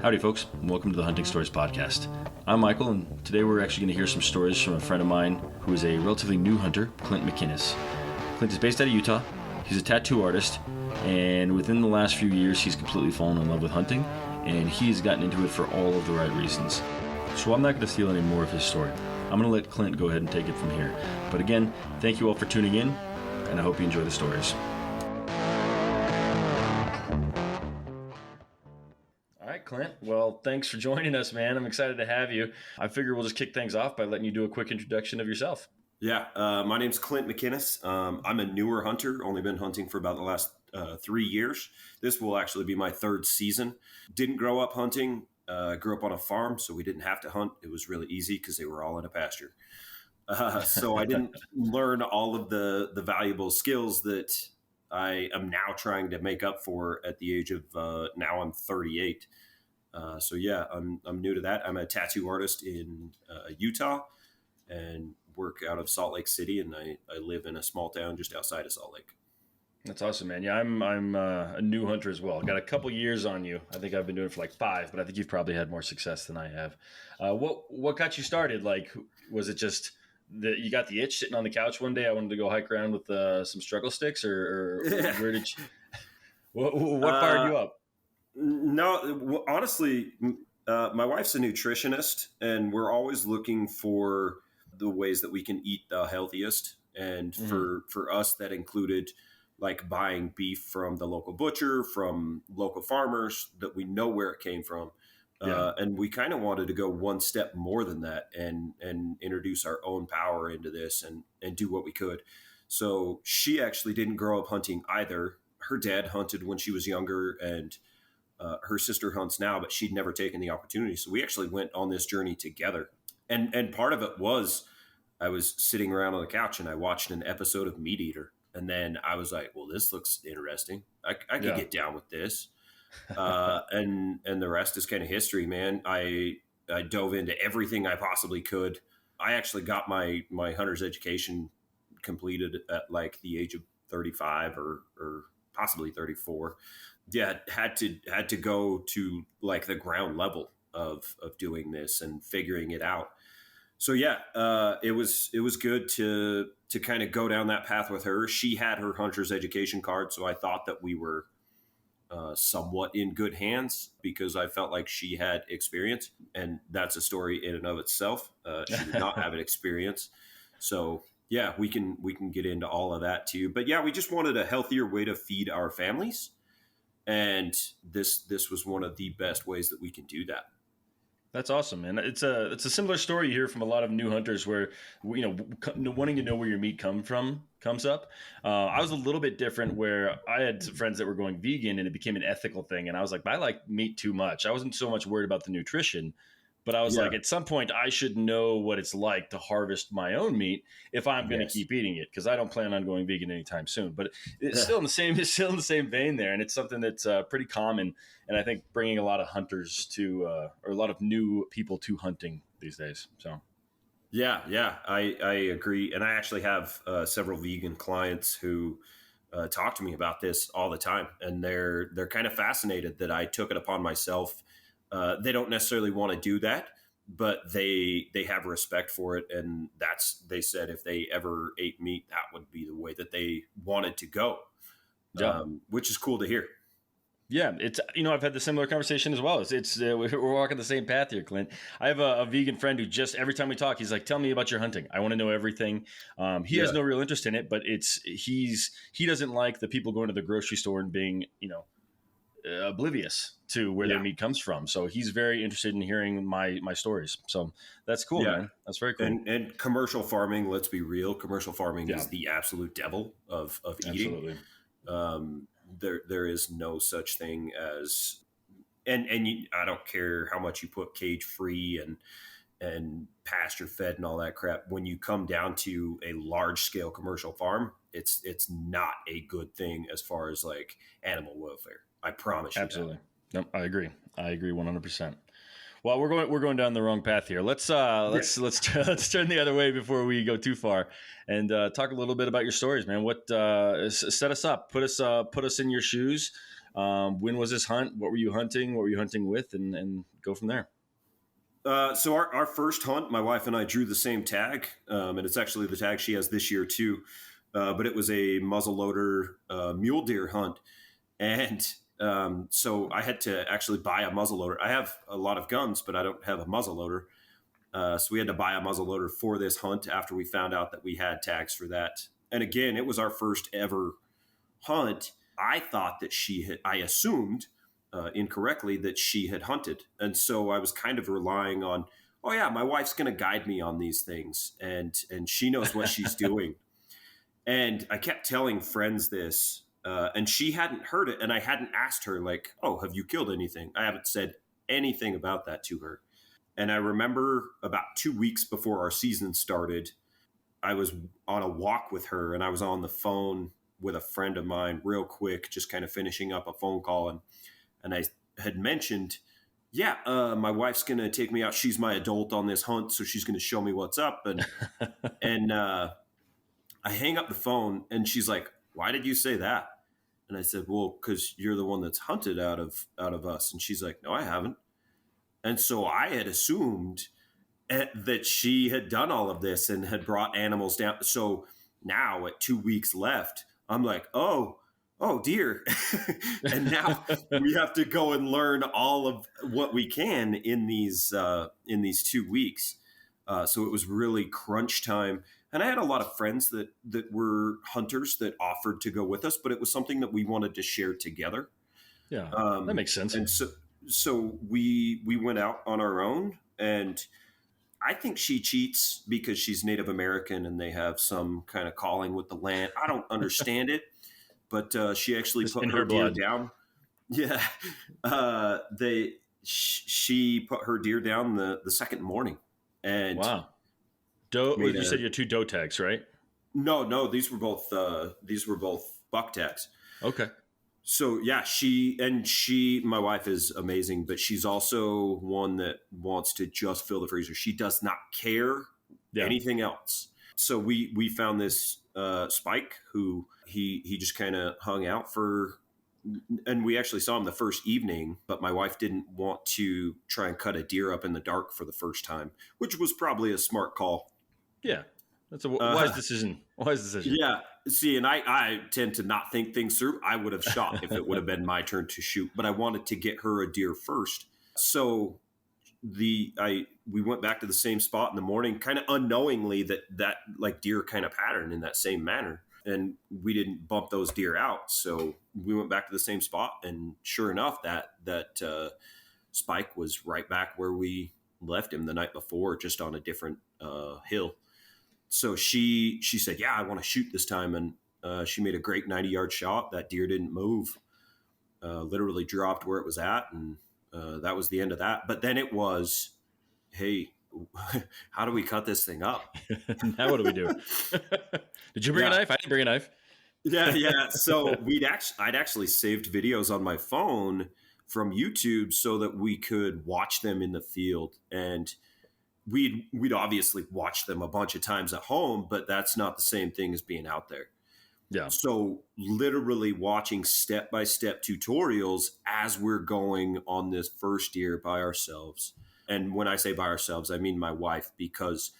Howdy folks, and welcome to the Hunting Stories Podcast. I'm Michael, and today we're actually going to hear some stories from a friend of mine who is a relatively new hunter, Clint McInnes. Clint is based out of Utah. He's a tattoo artist, and within the last few years he's completely fallen in love with hunting, and he's gotten into it for all of the right reasons. So I'm not going to steal any more of his story. I'm going to let Clint go ahead and take it from here. But again, thank you all for tuning in, and I hope you enjoy the stories. All right, Clint. Well, thanks for joining us, man. I'm excited to have you. I figure we'll just kick things off by letting you do a quick introduction of yourself. Yeah, my name's Clint McInnes. I'm a newer hunter, only been hunting for about the last 3 years. This will actually be my third season. Didn't grow up hunting, grew up on a farm, so we didn't have to hunt. It was really easy because they were all in a pasture. So I didn't learn all of the valuable skills that I am now trying to make up for at the age of, now I'm 38. So yeah, I'm new to that. I'm a tattoo artist in Utah and work out of Salt Lake City, and I live in a small town just outside of Salt Lake. That's awesome, man. Yeah, I'm a new hunter as well. Got a couple years on you. I think I've been doing it for like 5, but I think you've probably had more success than I have. What got you started? Like, was it just that you got the itch sitting on the couch one day? I wanted to go hike around with some struggle sticks, or where did you? What fired you up? No, honestly, my wife's a nutritionist, and we're always looking for the ways that we can eat the healthiest. And for us, that included like buying beef from the local butcher, from local farmers that we know where it came from. Yeah. And we kind of wanted to go one step more than that and introduce our own power into this and do what we could. So she actually didn't grow up hunting either. Her dad hunted when she was younger, and her sister hunts now, but she'd never taken the opportunity. So we actually went on this journey together. And part of it was I was sitting around on the couch and I watched an episode of Meat Eater. And then I was like, well, this looks interesting. I could get down with this. And the rest is kind of history, man. I dove into everything I possibly could. I actually got my hunter's education completed at like the age of 35 or possibly 34. Yeah, had to go to like the ground level of doing this and figuring it out. So yeah, it was good to kind of go down that path with her. She had her hunter's education card, so I thought that we were somewhat in good hands because I felt like she had experience, and that's a story in and of itself. She did not have an experience, so yeah, we can get into all of that too. But yeah, we just wanted a healthier way to feed our families, and this was one of the best ways that we can do that. That's awesome, man. It's a similar story you hear from a lot of new hunters where, wanting to know where your meat comes up. I was a little bit different where I had some friends that were going vegan and it became an ethical thing. And I was like, I like meat too much. I wasn't so much worried about the nutrition, but I was like, at some point I should know what it's like to harvest my own meat if I'm going to keep eating it, because I don't plan on going vegan anytime soon. But it's still in the same vein there, and it's something that's pretty common, and I think bringing a lot of hunters to or a lot of new people to hunting these days. So yeah, I agree, and I actually have several vegan clients who talk to me about this all the time, and they're kind of fascinated that I took it upon myself. They don't necessarily want to do that, but they have respect for it. And they said if they ever ate meat, that would be the way that they wanted to go, which is cool to hear. Yeah, it's I've had the similar conversation as well. It's we're walking the same path here, Clint. I have a vegan friend who just every time we talk, he's like, "Tell me about your hunting. I want to know everything." He has no real interest in it, but he doesn't like the people going to the grocery store and being oblivious to where their meat comes from. So he's very interested in hearing my stories. So that's cool, man. That's very cool. And commercial farming, let's be real, commercial farming is the absolute devil of eating. Absolutely. There is no such thing as, I don't care how much you put cage free and pasture fed and all that crap. When you come down to a large scale commercial farm, it's not a good thing as far as like animal welfare. I promise you. Absolutely. Nope, I agree 100%. Well, we're going down the wrong path here. Let's turn the other way before we go too far, and talk a little bit about your stories, man. What set us up? Put us in your shoes. When was this hunt? What were you hunting? What were you hunting with? And go from there. So our first hunt, my wife and I drew the same tag, and it's actually the tag she has this year too. But it was a muzzleloader mule deer hunt, and so I had to actually buy a muzzleloader. I have a lot of guns, but I don't have a muzzleloader. So we had to buy a muzzleloader for this hunt after we found out that we had tags for that. And again, it was our first ever hunt. I thought that I assumed incorrectly that she had hunted. And so I was kind of relying on, oh yeah, my wife's going to guide me on these things, and she knows what she's doing. And I kept telling friends this, and she hadn't heard it. And I hadn't asked her like, oh, have you killed anything? I haven't said anything about that to her. And I remember about 2 weeks before our season started, I was on a walk with her, and I was on the phone with a friend of mine real quick, just kind of finishing up a phone call. And I had mentioned, yeah, my wife's going to take me out. She's my adult on this hunt, so she's going to show me what's up. And I hang up the phone, and she's like, why did you say that? And I said, well, because you're the one that's hunted out of us. And she's like, no, I haven't. And so I had assumed that she had done all of this and had brought animals down. So now at 2 weeks left, I'm like, oh dear. And now we have to go and learn all of what we can in these 2 weeks. So it was really crunch time. And I had a lot of friends that were hunters that offered to go with us, but it was something that we wanted to share together. Yeah, that makes sense. And so we went out on our own, and I think she cheats because she's Native American and they have some kind of calling with the land. I don't understand it, but she actually Just put in her her deer blood. down. Yeah, she put her deer down the second morning, and Wow. Doe. made You said you had two doe tags, right? no, these were both buck tags. Okay. So yeah, my wife is amazing, but she's also one that wants to just fill the freezer. She does not care Yeah. anything else. So we found this Spike who he just kind of hung out for, and we actually saw him the first evening, but my wife didn't want to try and cut a deer up in the dark for the first time, which was probably a smart call. Yeah. That's a wise decision. Wise decision. Yeah. See, and I tend to not think things through. I would have shot if it would have been my turn to shoot, but I wanted to get her a deer first. So we went back to the same spot in the morning, kind of unknowingly that like deer kind of pattern in that same manner. And we didn't bump those deer out. So we went back to the same spot, and sure enough, that Spike was right back where we left him the night before, just on a different hill. So she said, yeah, I want to shoot this time. And she made a great 90-yard shot. That deer didn't move, literally dropped where it was at. And that was the end of that. But then it was, hey, how do we cut this thing up? Now what do we do? Did you bring a knife? I didn't bring a knife. Yeah. So I'd actually saved videos on my phone from YouTube so that we could watch them in the field. And we'd obviously watched them a bunch of times at home, but that's not the same thing as being out there. Yeah. So literally watching step-by-step tutorials as we're going on this first deer by ourselves. And when I say by ourselves, I mean my wife, because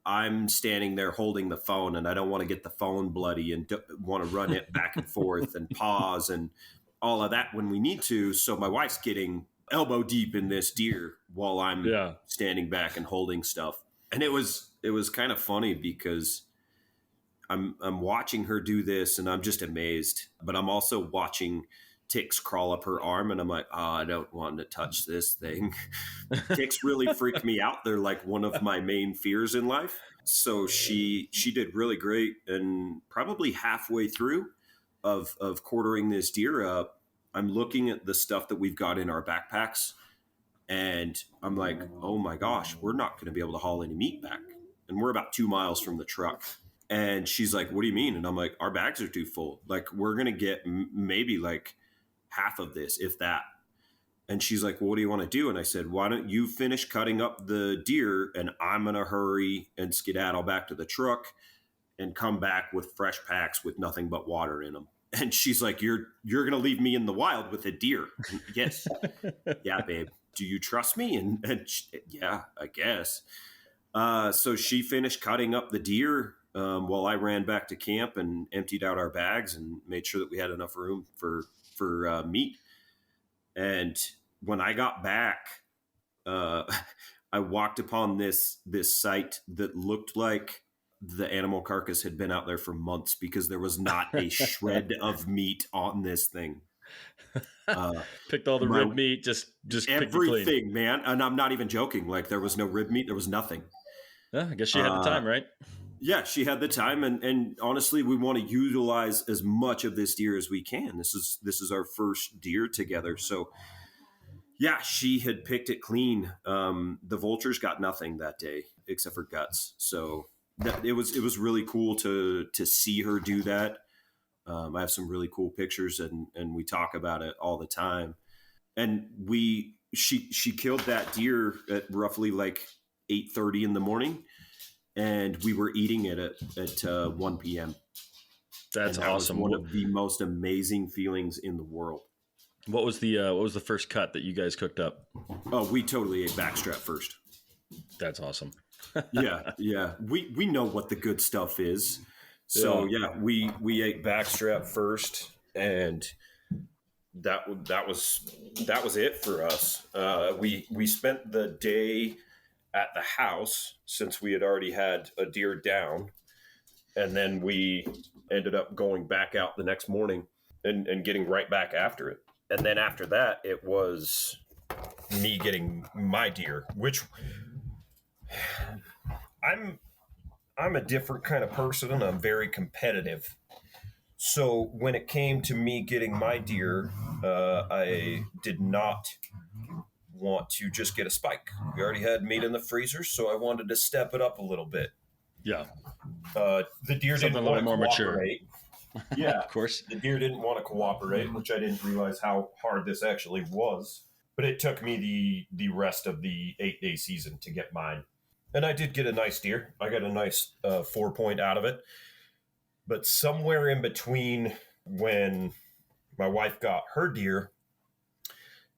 I'm standing there holding the phone and I don't want to get the phone bloody and want to run it back and forth and pause and all of that when we need to. So my wife's getting elbow deep in this deer while I'm standing back and holding stuff. And it was kind of funny because I'm watching her do this and I'm just amazed, but I'm also watching ticks crawl up her arm and I'm like, oh, I don't want to touch this thing. Ticks really freak me out. They're like one of my main fears in life. So she did really great. And probably halfway through of quartering this deer up, I'm looking at the stuff that we've got in our backpacks and I'm like, oh my gosh, we're not going to be able to haul any meat back. And we're about 2 miles from the truck. And she's like, what do you mean? And I'm like, our bags are too full. Like, we're going to get maybe like half of this, if that. And she's like, well, what do you want to do? And I said, why don't you finish cutting up the deer and I'm going to hurry and skedaddle back to the truck and come back with fresh packs with nothing but water in them. And she's like, you're going to leave me in the wild with a deer. And, yes. Yeah, babe. Do you trust me? And yeah, I guess. So she finished cutting up the deer while I ran back to camp and emptied out our bags and made sure that we had enough room for meat. And when I got back, uh, I walked upon this site that looked like the animal carcass had been out there for months because there was not a shred of meat on this thing. Picked all the My rib meat, just picked it clean. everything, man, and I'm not even joking. Like there was no rib meat, there was nothing. Yeah, I guess she had the Uh, time, right? yeah, she had the time, and honestly, we want to utilize as much of this deer as we can. This is our first deer together, so yeah, she had picked it clean. The vultures got nothing that day except for guts. So it was really cool to see her do that. I have some really cool pictures, and we talk about it all the time. And she killed that deer at roughly like 8:30 in the morning, and we were eating it at 1 p.m. That's And that was awesome. one of the most amazing feelings in the world. What was the first cut that you guys cooked up? Oh, we totally ate backstrap first. That's awesome. Yeah. We know what the good stuff is. So yeah, we ate backstrap first, and that was it for us. We spent the day at the house since we had already had a deer down, and then we ended up going back out the next morning and getting right back after it. And then after that, it was me getting my deer, which I'm a different kind of person, and I'm very competitive. So when it came to me getting my deer, I did not want to just get a spike. We already had meat in the freezer, so I wanted to step it up a little bit. Yeah. The deer Something didn't a little want to more mature. cooperate. Yeah, Of course. the deer didn't want to cooperate, which I didn't realize how hard this actually was. But it took me the rest of the 8-day season to get mine. And I did get a nice deer. I got a nice 4-point out of it. But somewhere in between when my wife got her deer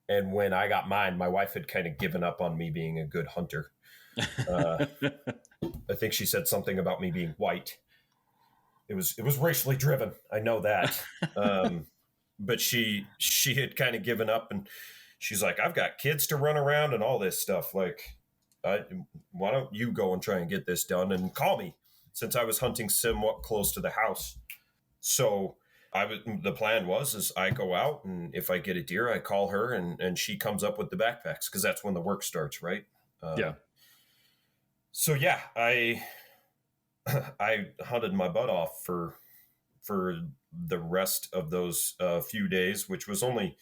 and when I got mine, my wife had kind of given up on me being a good hunter. I think she said something about me being white. It was racially driven. I know that. But she had kind of given up, and she's like, I've got kids to run around and all this stuff. Like, why don't you go and try and get this done and call me, since I was hunting somewhat close to the house. So the plan was I go out, and if I get a deer, I call her, and she comes up with the backpacks, because that's when the work starts, right? Yeah. So yeah, I hunted my butt off for the rest of those few days, which was I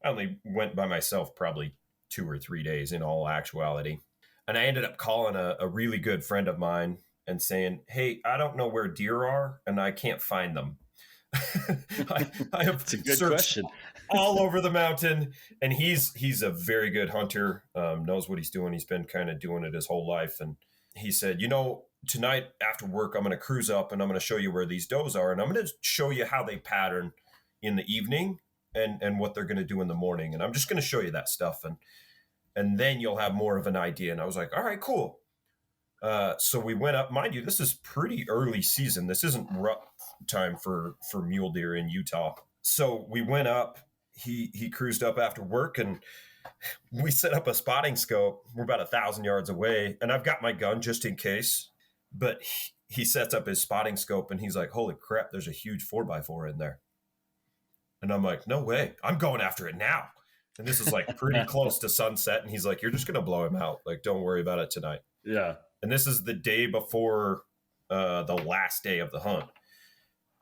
only went by myself probably 2 or 3 days in all actuality. And I ended up calling a really good friend of mine and saying, hey, I don't know where deer are, and I can't find them. I have It's a good searched question. all over the mountain, and he's a very good hunter, knows what he's doing. He's been kind of doing it his whole life. And he said, tonight after work, I'm going to cruise up and I'm going to show you where these does are. And I'm going to show you how they pattern in the evening and what they're going to do in the morning. And I'm just going to show you that stuff. And then you'll have more of an idea. And I was like, all right, cool. So we went up. Mind you, this is pretty early season. This isn't rut time for mule deer in Utah. So we went up. He cruised up after work, and we set up a spotting scope. We're about 1,000 yards away, and I've got my gun just in case. But he sets up his spotting scope, and he's like, holy crap, there's a huge 4x4 in there. And I'm like, no way. I'm going after it now. And this is like pretty close to sunset. And he's like, you're just going to blow him out. Like, don't worry about it tonight. Yeah. And this is the day before the last day of the hunt.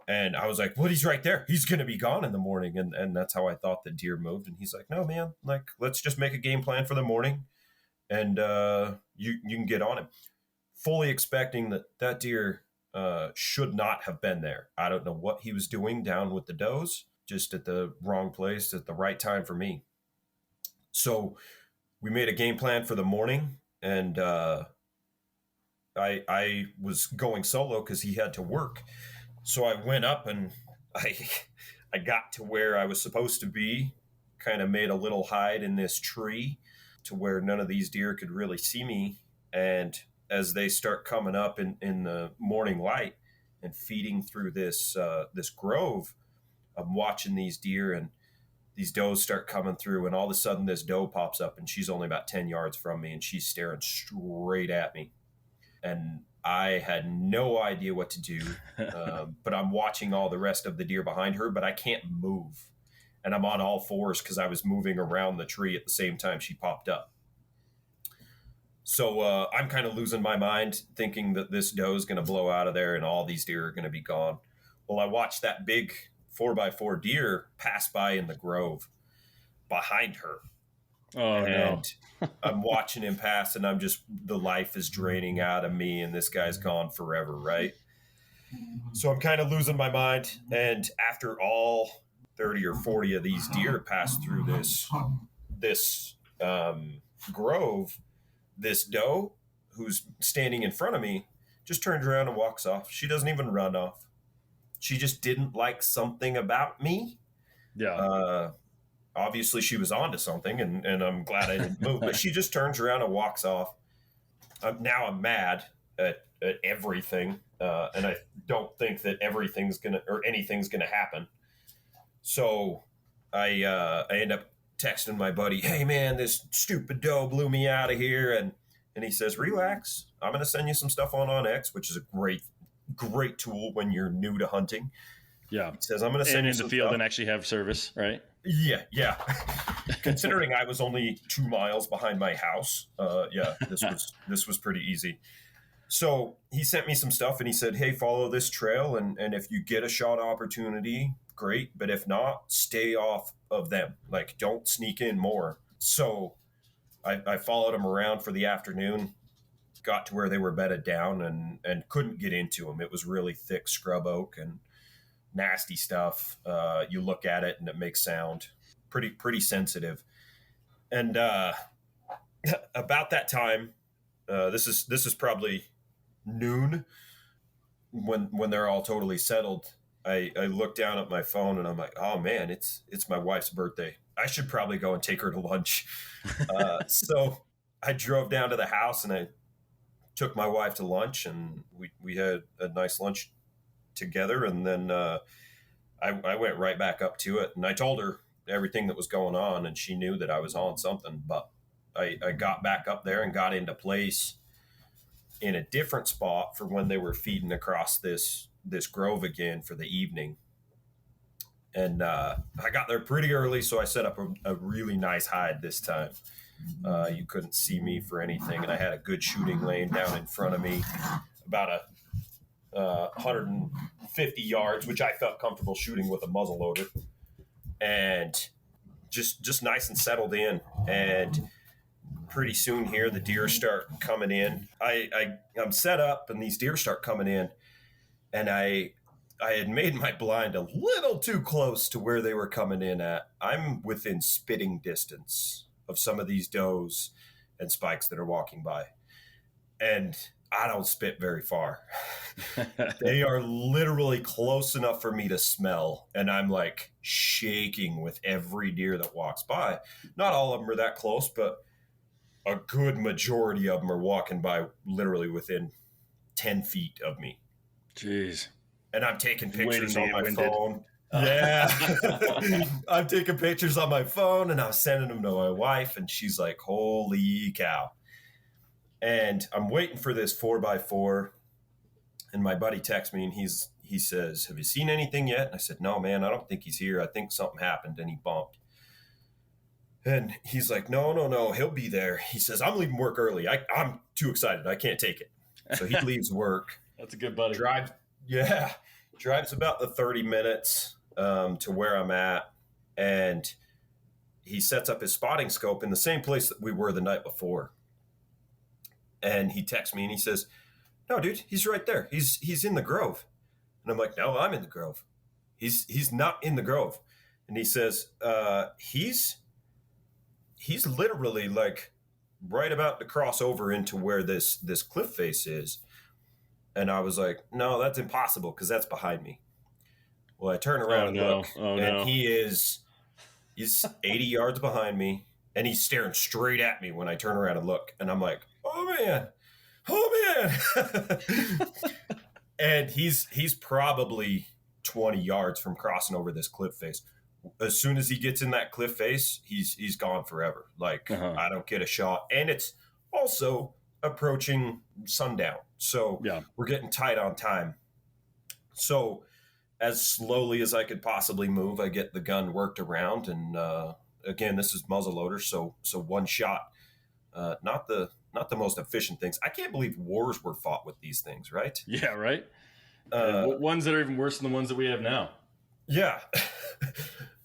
And I was like, well, he's right there. He's going to be gone in the morning. And that's how I thought the deer moved. And he's like, no, man, like, let's just make a game plan for the morning. And you can get on him. Fully expecting that deer should not have been there. I don't know what he was doing down with the does, just at the wrong place at the right time for me. So we made a game plan for the morning, and I was going solo because he had to work. So I went up and I got to where I was supposed to be, kind of made a little hide in this tree to where none of these deer could really see me. And as they start coming up in the morning light and feeding through this grove, I'm watching these deer, and these does start coming through, and all of a sudden this doe pops up, and she's only about 10 yards from me, and she's staring straight at me. And I had no idea what to do, but I'm watching all the rest of the deer behind her, but I can't move. And I'm on all fours because I was moving around the tree at the same time she popped up. So I'm kind of losing my mind, thinking that this doe is going to blow out of there and all these deer are going to be gone. Well, I watched that big 4x4 deer pass by in the grove behind her. Oh, and I'm watching him pass, and the life is draining out of me, and this guy's gone forever, right? So I'm kind of losing my mind. And after all 30 or 40 of these deer pass through this grove, this doe who's standing in front of me just turns around and walks off. She doesn't even run off. She just didn't like something about me. Yeah. Obviously, she was onto something, and I'm glad I didn't move. But she just turns around and walks off. Now I'm mad at everything, and I don't think that anything's gonna happen. So I end up texting my buddy, "Hey man, this stupid doe blew me out of here," and he says, "Relax, I'm gonna send you some stuff on X, which is a great tool when you're new to hunting." Yeah. He says, "I'm gonna send you in some the field stuff." and actually have service, right? Yeah. Considering I was only 2 miles behind my house, this was pretty easy. So he sent me some stuff, and he said, "Hey, follow this trail, and if you get a shot opportunity, great. But if not, stay off of them. Like, don't sneak in more." So I followed them around for the afternoon, got to where they were bedded down, and couldn't get into them. It was really thick scrub oak and nasty stuff. You look at it and it makes sound. Pretty sensitive. And about that time, this is probably noon when they're all totally settled. I look down at my phone and I'm like, oh man, it's my wife's birthday. I should probably go and take her to lunch. So I drove down to the house and I took my wife to lunch, and we had a nice lunch together. And then I went right back up to it, and I told her everything that was going on, and she knew that I was on something. But I got back up there and got into place in a different spot for when they were feeding across this grove again for the evening. And I got there pretty early, so I set up a really nice hide this time. You couldn't see me for anything, and I had a good shooting lane down in front of me, about 150 yards, which I felt comfortable shooting with a muzzle loader, and just nice and settled in. And pretty soon here, the deer start coming in. I'm set up, and these deer start coming in, and I had made my blind a little too close to where they were coming in at. I'm within spitting distance of some of these does and spikes that are walking by, and I don't spit very far. They are literally close enough for me to smell, and I'm like shaking with every deer that walks by. Not all of them are that close, but a good majority of them are walking by literally within 10 feet of me. Jeez. And I'm taking pictures on my winded. phone. Yeah. I'm taking pictures on my phone, and I'm sending them to my wife, and she's like, holy cow. And I'm waiting for this 4x4, and my buddy texts me, and he says, have you seen anything yet? And I said, no, man, I don't think he's here. I think something happened, and he bumped. And he's like, no, he'll be there. He says, I'm leaving work early. I'm too excited. I can't take it. So he leaves work. That's a good buddy. Drives about the 30 minutes to where I'm at, and he sets up his spotting scope in the same place that we were the night before. And he texts me and he says, no, dude, he's right there. He's in the grove. And I'm like, no, I'm in the grove. He's not in the grove. And he says, he's literally like right about to cross over into where this cliff face is. And I was like, no, that's impossible because that's behind me. Well, I turn around Oh and look, no! Oh and no! he's 80 yards behind me, and he's staring straight at me when I turn around and look. And I'm like, oh man. And he's probably 20 yards from crossing over this cliff face. As soon as he gets in that cliff face, he's gone forever. Like, Uh-huh. I don't get a shot. And it's also approaching sundown. So Yeah. we're getting tight on time. So as slowly as I could possibly move, I get the gun worked around. And again, this is muzzleloader, so one shot. Not the most efficient things. I can't believe wars were fought with these things, right? Yeah. Right. And Uh, ones that are even worse than the ones that we have now. yeah.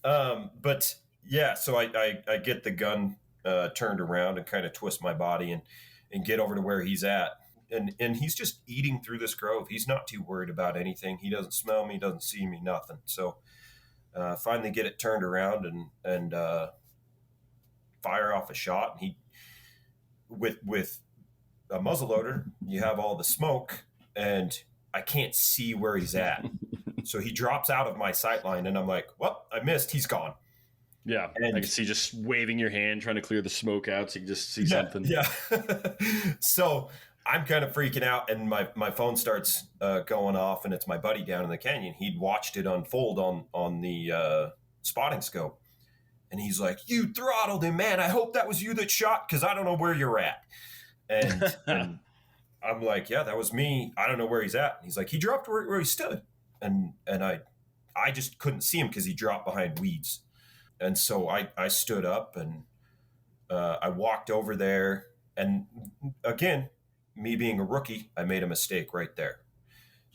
But yeah, so I get the gun turned around and kind of twist my body and get over to where he's at. And he's just eating through this grove. He's not too worried about anything. He doesn't smell me, doesn't see me, nothing. So finally get it turned around and fire off a shot. And he with a muzzleloader, you have all the smoke, and I can't see where he's at. So he drops out of my sight line, and I'm like, well, I missed. He's gone. Yeah, And I can see just waving your hand, trying to clear the smoke out, so you can just see something. Yeah. So I'm kind of freaking out, and my phone starts going off, and it's my buddy down in the canyon. He'd watched it unfold on the spotting scope. And he's like, you throttled him, man. I hope that was you that shot, because I don't know where you're at. And I'm like, yeah, that was me. I don't know where he's at. And he's like, he dropped where he stood. And I just couldn't see him because he dropped behind weeds. And so I stood up and I walked over there. And again, me being a rookie, I made a mistake right there.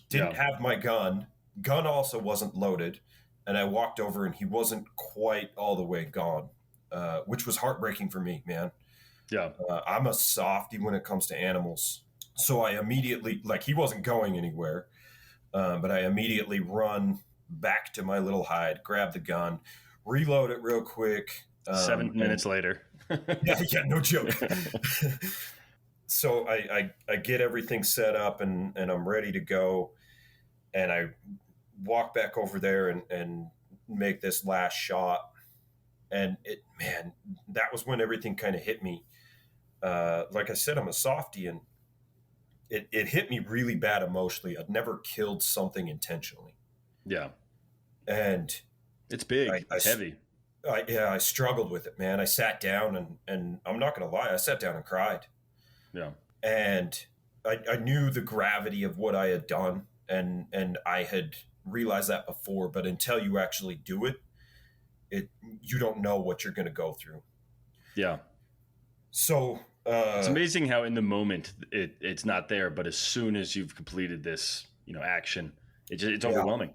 Didn't Yeah. have my gun. Gun also wasn't loaded. And I walked over and he wasn't quite all the way gone, which was heartbreaking for me, man. Yeah. I'm a softie when it comes to animals. So I immediately, like, he wasn't going anywhere, but I immediately run back to my little hide, grab the gun, reload it real quick. 7 minutes later. Yeah, no joke. So I get everything set up and I'm ready to go. And I walk back over there and make this last shot. And man, that was when everything kind of hit me. Like I said, I'm a softie, and it hit me really bad emotionally. I'd never killed something intentionally. Yeah. And It's big. It's heavy. I struggled with it, man. I sat down and I'm not going to lie, I sat down and cried. Yeah. And I knew the gravity of what I had done, and I had realized that before, but until you actually do it, you don't know what you're going to go through. Yeah. So It's amazing how in the moment it's not there, but as soon as you've completed this, action, it's overwhelming.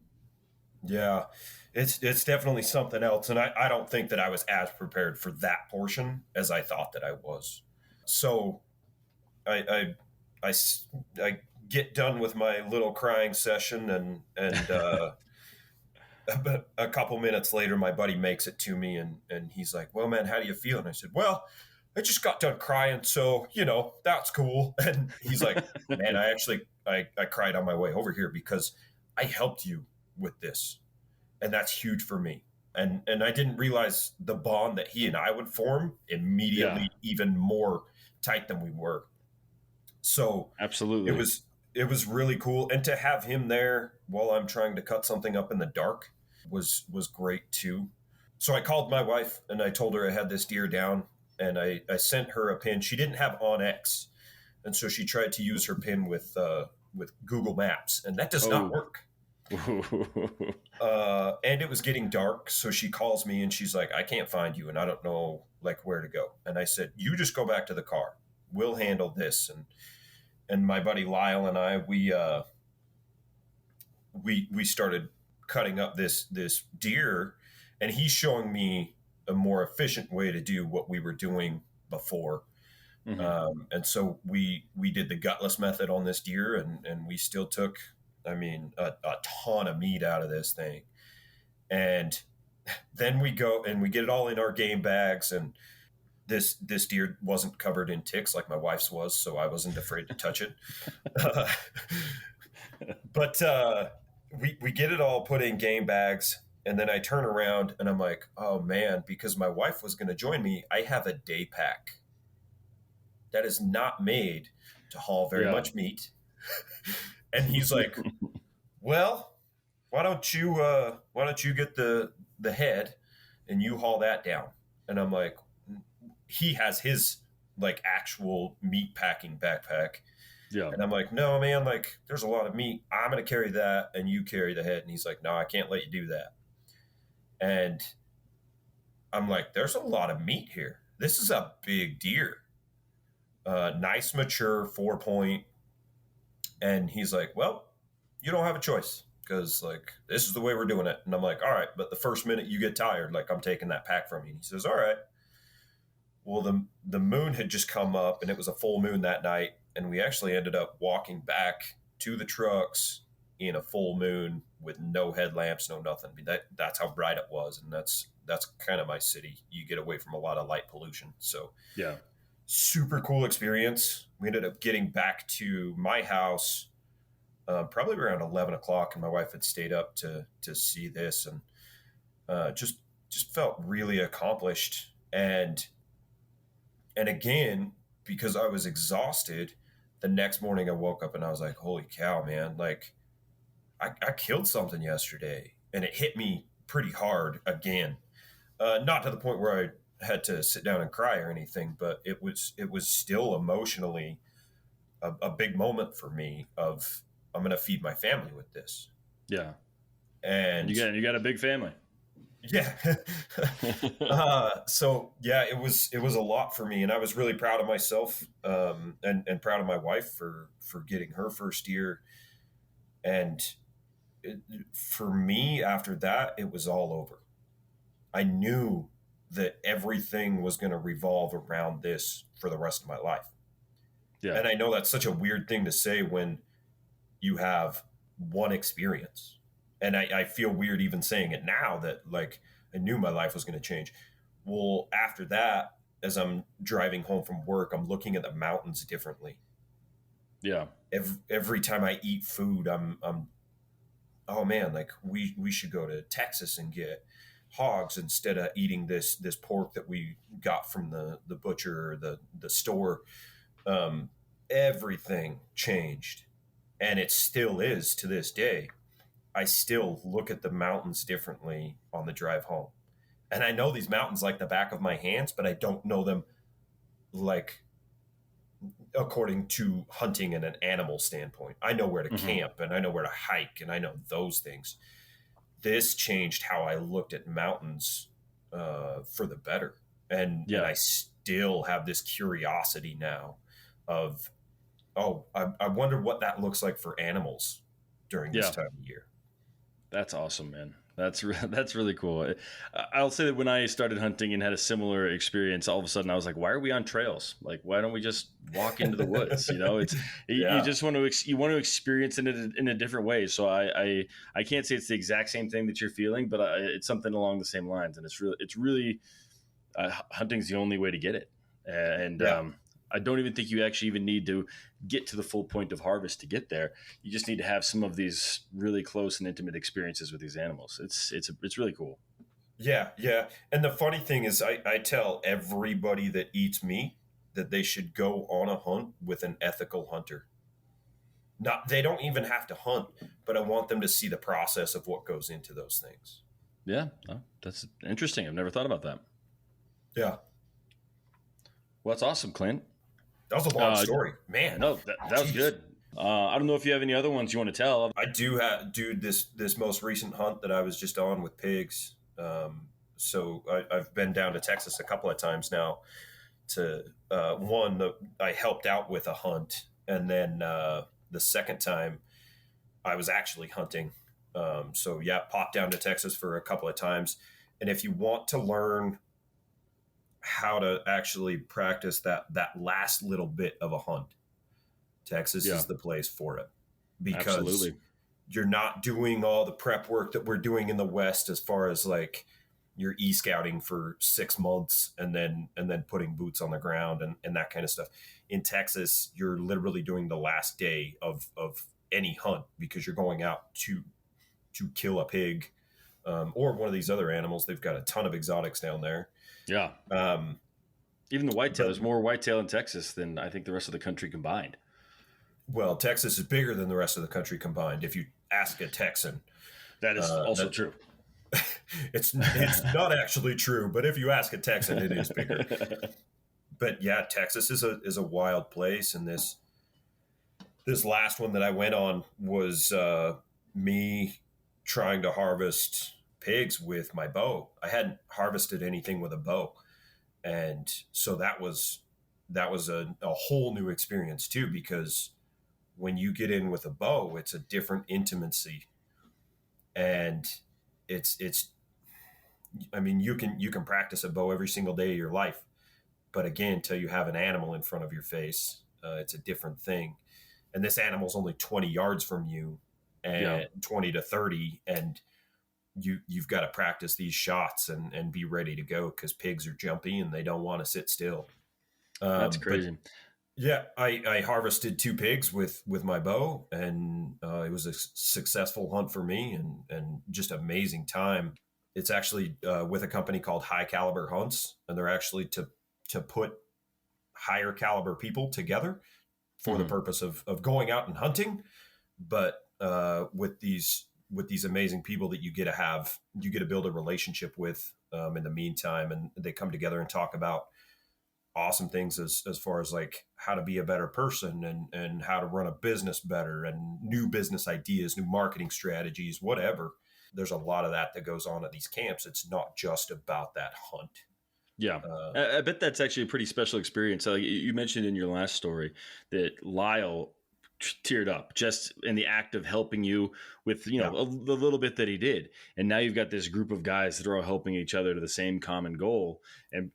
Yeah, it's definitely something else, and I don't think that I was as prepared for that portion as I thought that I was. So I get done with my little crying session, and but a couple minutes later, my buddy makes it to me, and he's like, "Well, man, how do you feel?" And I said, "Well, I just got done crying, so that's cool." And he's like, "Man, I cried on my way over here because I helped you with this, and that's huge for me." And I didn't realize the bond that he and I would form immediately, even more tight than we were. So Absolutely. it was really cool, and to have him there while I'm trying to cut something up in the dark was great too. So I called my wife and I told her I had this deer down, and I sent her a pin. She didn't have OnX, and so she tried to use her pin with Google Maps, and that does not work. And it was getting dark, so she calls me and she's like, "I can't find you, and I don't know where to go." And I said, "You just go back to the car. We'll handle this." And my buddy Lyle and I, we started cutting up this deer, and he's showing me a more efficient way to do what we were doing before. Mm-hmm. And so we did the gutless method on this deer, and we still took, a ton of meat out of this thing. And then we go and we get it all in our game bags, and this deer wasn't covered in ticks like my wife's was, so I wasn't afraid to touch it. But we get it all put in game bags, and then I turn around and I'm like, oh man, because my wife was going to join me, I have a day pack that is not made to haul very Yeah. much meat. And he's like, well, why don't you get the head and you haul that down? And I'm like, he has his like actual meat packing backpack. Yeah. And I'm like, no, man, like there's a lot of meat. I'm going to carry that and you carry the head. And he's like, no, I can't let you do that. And I'm like, there's a lot of meat here. This is a big deer. Nice, mature 4 point. And he's like, well, you don't have a choice because like this is the way we're doing it. And I'm like, all right, but the first minute you get tired, like I'm taking that pack from you. And he says, all right. Well, the moon had just come up and it was a full moon that night. And we actually ended up walking back to the trucks in a full moon with no headlamps, no nothing. I mean, that's how bright it was. And that's kind of my city. You get away from a lot of light pollution. So Yeah. super cool experience. We ended up getting back to my house probably around 11 o'clock, and my wife had stayed up to see this, and just felt really accomplished. And again, because I was exhausted, the next morning I woke up and I was like, holy cow, man, like I killed something yesterday, and it hit me pretty hard again. Not to the point where I had to sit down and cry or anything, but it was still emotionally a big moment for me of I'm going to feed my family with this. Yeah. And You got a big family. yeah. So yeah, it was a lot for me, and I was really proud of myself, and proud of my wife for getting her first year. And for me, after that, it was all over. I knew that everything was going to revolve around this for the rest of my life. Yeah. And I know that's such a weird thing to say when you have one experience. And I feel weird even saying it now that like I knew my life was going to change. Well, after that, as I'm driving home from work, I'm looking at the mountains differently. Yeah. Every time I eat food, I'm oh man, like we should go to Texas and get hogs instead of eating this pork that we got from the butcher or the store. Um, Everything changed, and it still is to this day. I still look at the mountains differently on the drive home. And I know these mountains like the back of my hands, but I don't know them like according to hunting and an animal standpoint. I know where to Mm-hmm. camp and I know where to hike and I know those things. This changed how I looked at mountains for the better. And Yeah. I still have this curiosity now of, oh, I wonder what that looks like for animals during this Yeah. time of year. That's awesome, man. That's really cool. I'll say that when I started hunting and had a similar experience, all of a sudden I was like, "Why are we on trails? Like, why don't we just walk into the woods?" You know, it's you Yeah. just you want to experience it in a different way. So I can't say it's the exact same thing that you're feeling, but it's something along the same lines, and it's really hunting's the only way to get it. And Yeah. I don't even think you actually even need to get to the full point of harvest to get there. You just need to have some of these really close and intimate experiences with these animals. It's really cool. Yeah, yeah. And the funny thing is, I tell everybody that eats meat that they should go on a hunt with an ethical hunter. Not, they don't even have to hunt, but I want them to see the process of what goes into those things. Yeah, oh, that's interesting. I've never thought about that. Yeah, Well, that's awesome, Clint. that was a long Uh, story, man. no, that was Jeez. good. I don't know if you have any other ones you want to tell. I do have, dude. This most recent hunt that I was just on with pigs. So I've been down to Texas a couple of times now. To I helped out with a hunt, and then the second time I was actually hunting. So yeah, popped down to Texas for a couple of times. And if you want to learn how to actually practice that last little bit of a hunt, Texas Yeah, is the place for it, because absolutely. you're not doing all the prep work that we're doing in the West as far as like you're e-scouting for 6 months and then putting boots on the ground and that kind of stuff. In Texas, you're literally doing the last day of any hunt because you're going out to to kill a pig, or one of these other animals. They've got a ton of exotics down there. Yeah. Um, Even the whitetail. but There's more whitetail in Texas than I think the rest of the country combined. well, Texas is bigger than the rest of the country combined. If you ask a Texan, That is also true. it's not actually true, but if you ask a Texan, it is bigger. But yeah, Texas is a wild place, and this last one that I went on was me trying to harvest pigs with my bow. I hadn't harvested anything with a bow, and so that was a whole new experience too, because when you get in with a bow, it's a different intimacy, and it's I mean, you can practice a bow every single day of your life, but again, until you have an animal in front of your face, it's a different thing. And this animal's only 20 yards from you, and 20 to 30, and you've got to practice these shots and be ready to go, because pigs are jumpy and they don't want to sit still. That's crazy. But yeah, I harvested 2 pigs with my bow, and it was a successful hunt for me, and just amazing time. It's actually with a company called High Caliber Hunts, and they're actually to put higher caliber people together for the purpose of going out and hunting. But with these amazing people that you get to build a relationship with in the meantime, and they come together and talk about awesome things as far as like how to be a better person, and how to run a business better, and new business ideas, new marketing strategies, whatever. There's a lot of that goes on at these camps. It's not just about that hunt. Yeah. I bet that's actually a pretty special experience. You mentioned in your last story that Lyle teared up just in the act of helping you with, the little bit that he did. And now you've got this group of guys that are all helping each other to the same common goal. And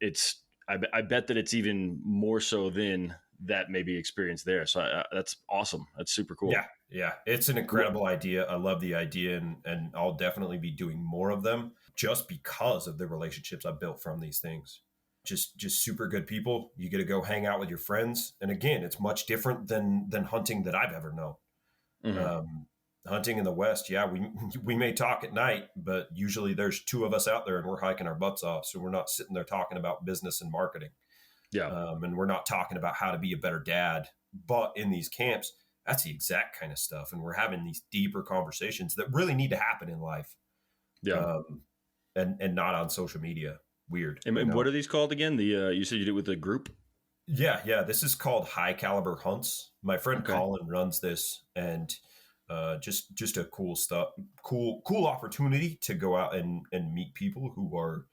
I bet that it's even more so than that maybe experience there. So that's awesome. That's super cool. Yeah. It's an incredible idea. I love the idea, and I'll definitely be doing more of them just because of the relationships I've built from these things. Just super good people. You get to go hang out with your friends. And again, it's much different than hunting that I've ever known. Hunting in the West, we may talk at night, but usually there's 2 of us out there and we're hiking our butts off. So we're not sitting there talking about business and marketing. And we're not talking about how to be a better dad. But in these camps, that's the exact kind of stuff. And we're having these deeper conversations that really need to happen in life. And not on social media. Weird. And what are these called again? You said you did it with a group? Yeah. This is called High Caliber Hunts. My friend Colin runs this, and just a cool opportunity to go out and meet people who are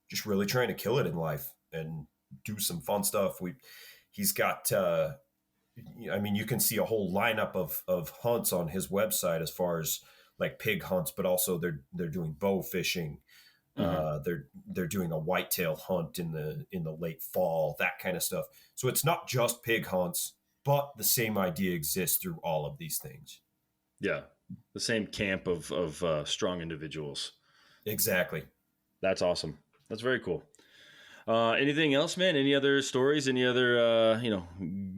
just really trying to kill it in life and do some fun stuff. He's got you can see a whole lineup of hunts on his website as far as like pig hunts, but also they're doing bow fishing. They're doing a whitetail hunt in the late fall, that kind of stuff. So it's not just pig hunts, but the same idea exists through all of these things. Yeah, the same camp of strong individuals. Exactly. That's awesome. That's very cool. Anything else, man? Any other stories? Any other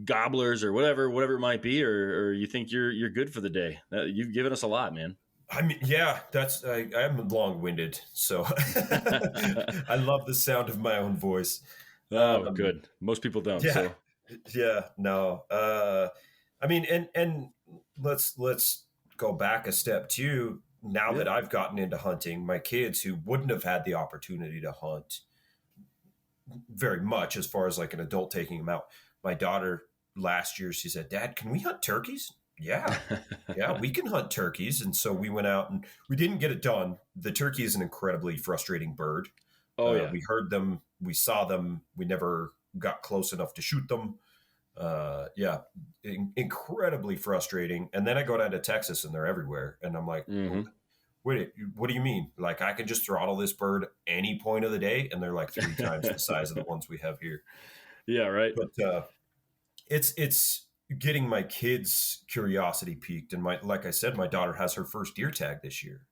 gobblers or whatever it might be, or you think you're good for the day? You've given us a lot, man. I mean, yeah, I'm long-winded, so I love the sound of my own voice. Oh, good. Most people don't. Yeah, so. Yeah, no. I mean, and let's go back a step too. Now that I've gotten into hunting, my kids who wouldn't have had the opportunity to hunt very much, as far as like an adult taking them out. My daughter last year, she said, "Dad, can we hunt turkeys?" Yeah, we can hunt turkeys. And so we went out and we didn't get it done. The turkey is an incredibly frustrating bird. We heard them, we saw them, we never got close enough to shoot them. Incredibly frustrating. And then I go down to Texas and they're everywhere. And I'm like, wait, what do you mean? Like, I can just throttle this bird any point of the day? And they're like 3 times the size of the ones we have here. Yeah, right. But it's getting my kids' curiosity piqued. And like I said, my daughter has her first deer tag this year.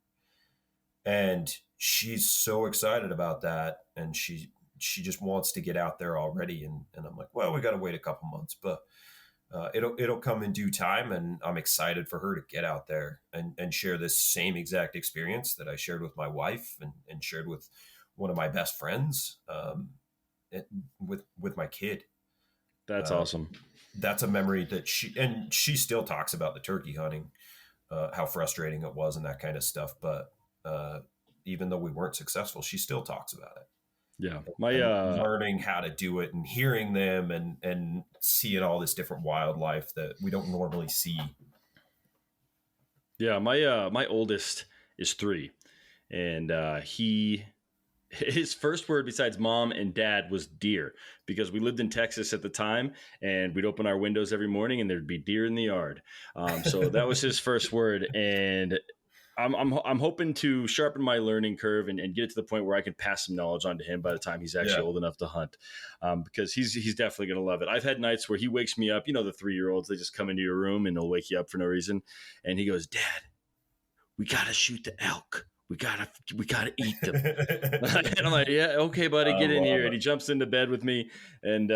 And she's so excited about that. And she just wants to get out there already. And I'm like, well, we got to wait a couple months. But it'll come in due time, and I'm excited for her to get out there and share this same exact experience that I shared with my wife and shared with one of my best friends, it, with my kid. That's awesome. That's a memory that she still talks about the turkey hunting, how frustrating it was and that kind of stuff. But even though we weren't successful, she still talks about it. Yeah. And learning how to do it and hearing them and seeing all this different wildlife that we don't normally see. Yeah. My oldest is 3, and his first word besides mom and dad was deer, because we lived in Texas at the time, and we'd open our windows every morning and there'd be deer in the yard. So that was his first word. And I'm hoping to sharpen my learning curve and get it to the point where I can pass some knowledge on to him by the time he's actually old enough to hunt, because he's definitely going to love it. I've had nights where he wakes me up. The 3-year-olds, they just come into your room and they'll wake you up for no reason. And he goes, "Dad, we got to shoot the elk. We gotta eat them." And I'm like, "Yeah, okay, buddy, get in here." And he jumps into bed with me and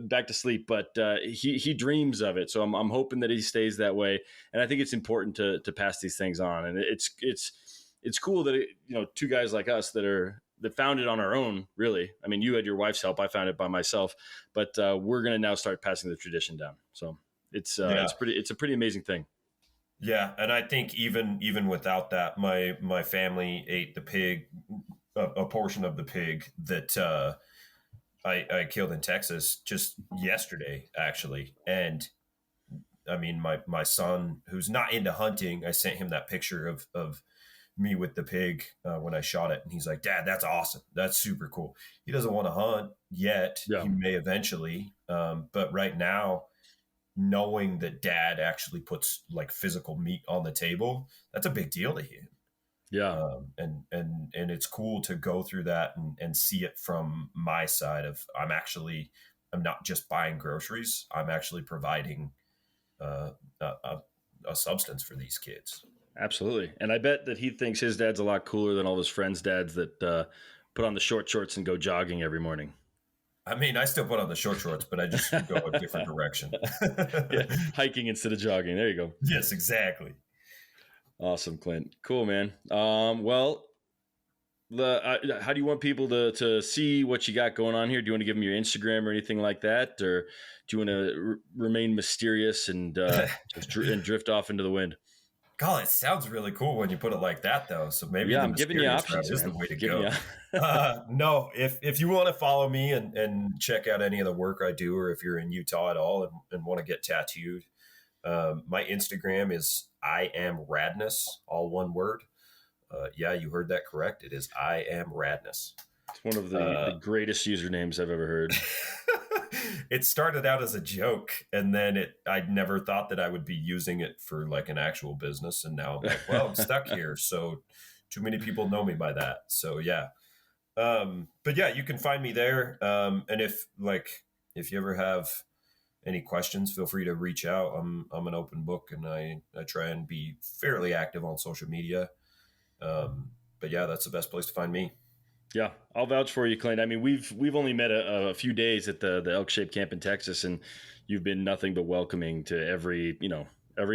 back to sleep. But he dreams of it, so I'm hoping that he stays that way. And I think it's important to pass these things on. And it's cool that 2 guys like us that found it on our own. Really, I mean, you had your wife's help. I found it by myself. But we're gonna now start passing the tradition down. So it's a pretty amazing thing. Yeah, and I think even without that, my family ate the pig, a portion of the pig that I killed in Texas just yesterday, actually. And I mean, my son, who's not into hunting, I sent him that picture of me with the pig when I shot it, and he's like, "Dad, that's awesome. That's super cool." He doesn't want to hunt yet. Yeah. He may eventually, but right now, knowing that dad actually puts like physical meat on the table, that's a big deal to him. Yeah. And it's cool to go through that and see it from my side of, I'm not just buying groceries. I'm actually providing a substance for these kids. Absolutely. And I bet that he thinks his dad's a lot cooler than all his friends' dads that put on the short shorts and go jogging every morning. I mean, I still put on the short shorts, but I just go a different direction. Yeah, hiking instead of jogging. There you go. Yes, exactly. Awesome, Clint. Cool, man. Well, how do you want people to see what you got going on here? Do you want to give them your Instagram or anything like that? Or do you want to remain mysterious and drift off into the wind? God, it sounds really cool when you put it like that, though. So maybe I'm giving you options. Is the way to go. No, if you want to follow me and check out any of the work I do, or if you're in Utah at all and want to get tattooed, my Instagram is I am Radness, all one word. Yeah, you heard that correct. It is I am Radness. It's one of the greatest usernames I've ever heard. It started out as a joke, and then I never thought that I would be using it for like an actual business. And now I'm like, well, I'm stuck here. So too many people know me by that. So yeah. But yeah, you can find me there. And if you ever have any questions, feel free to reach out. I'm an open book, and I try and be fairly active on social media. But yeah, that's the best place to find me. Yeah, I'll vouch for you, Clint. I mean, we've only met a few days at the Elk Shape Camp in Texas, and you've been nothing but welcoming to every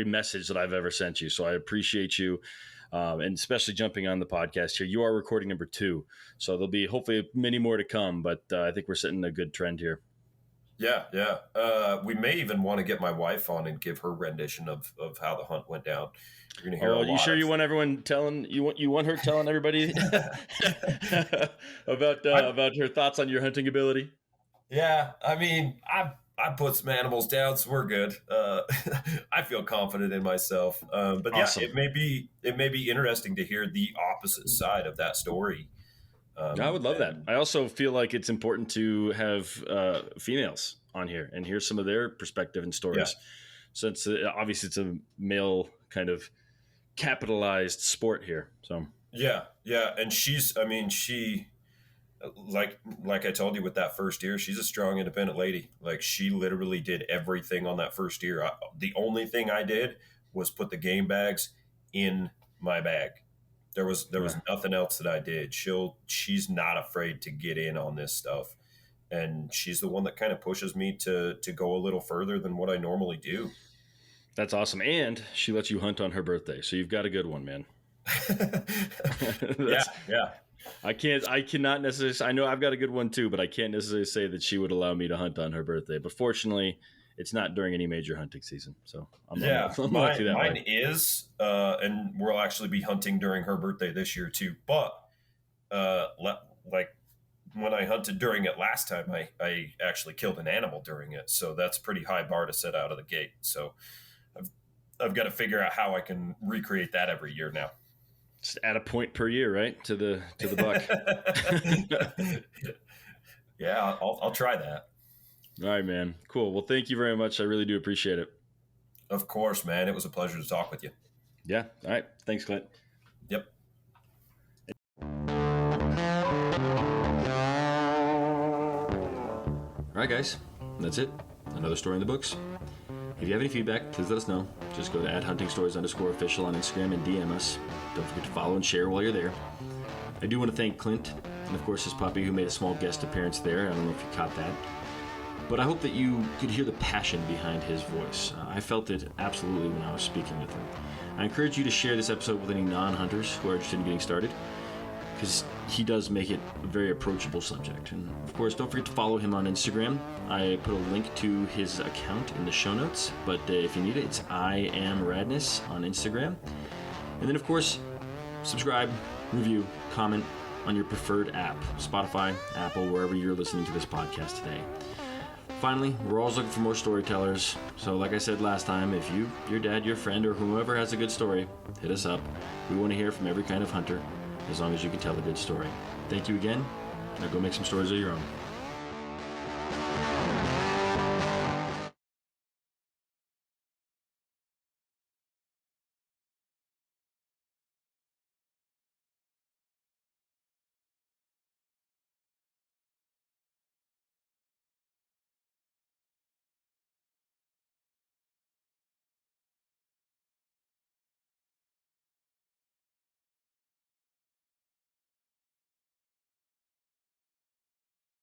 message that I've ever sent you. So I appreciate you, and especially jumping on the podcast here. You are recording number 2, so there'll be hopefully many more to come. But I think we're setting a good trend here. Yeah. We may even want to get my wife on and give her rendition of how the hunt went down. You're gonna hear you sure you want everyone telling you want her telling everybody about her thoughts on your hunting ability? Yeah, I mean, I put some animals down, so we're good. I feel confident in myself. But awesome. Yeah, it may be interesting to hear the opposite side of that story. I would love that. I also feel like it's important to have females on here and hear some of their perspective and stories. Yeah. Since obviously it's a male kind of capitalized sport here. So yeah. And she like I told you with that first deer, she's a strong, independent lady. Like, she literally did everything on that first deer. The only thing I did was put the game bags in my bag. There was nothing else that I did. She's not afraid to get in on this stuff. And she's the one that kind of pushes me to go a little further than what I normally do. That's awesome. And she lets you hunt on her birthday. So you've got a good one, man. Yeah. I cannot necessarily, I know I've got a good one too, but I can't necessarily say that she would allow me to hunt on her birthday. But fortunately, it's not during any major hunting season. So I'm lucky that mine way. is, and we'll actually be hunting during her birthday this year too. But like when I hunted during it last time, I actually killed an animal during it. So that's a pretty high bar to set out of the gate. So I've got to figure out how I can recreate that every year now. Just add a point per year, right? To the buck. Yeah, I'll try that. All right, man. Cool. Well, thank you very much. I really do appreciate it. Of course, man. It was a pleasure to talk with you. Yeah. All right. Thanks, Clint. Yep. All right, guys. That's it. Another story in the books. If you have any feedback, please let us know. Just go to @huntingstories_official on Instagram and DM us. Don't forget to follow and share while you're there. I do want to thank Clint and, of course, his puppy who made a small guest appearance there. I don't know if you caught that. But I hope that you could hear the passion behind his voice. I felt it absolutely when I was speaking with him. I encourage you to share this episode with any non-hunters who are interested in getting started, because he does make it a very approachable subject. And of course, don't forget to follow him on Instagram. I put a link to his account in the show notes, but if you need it, it's IamRadness on Instagram. And then of course, subscribe, review, comment on your preferred app, Spotify, Apple, wherever you're listening to this podcast today. Finally, we're always looking for more storytellers. So like I said last time, if you, your dad, your friend, or whoever has a good story, hit us up. We want to hear from every kind of hunter, as long as you can tell a good story. Thank you again. Now go make some stories of your own.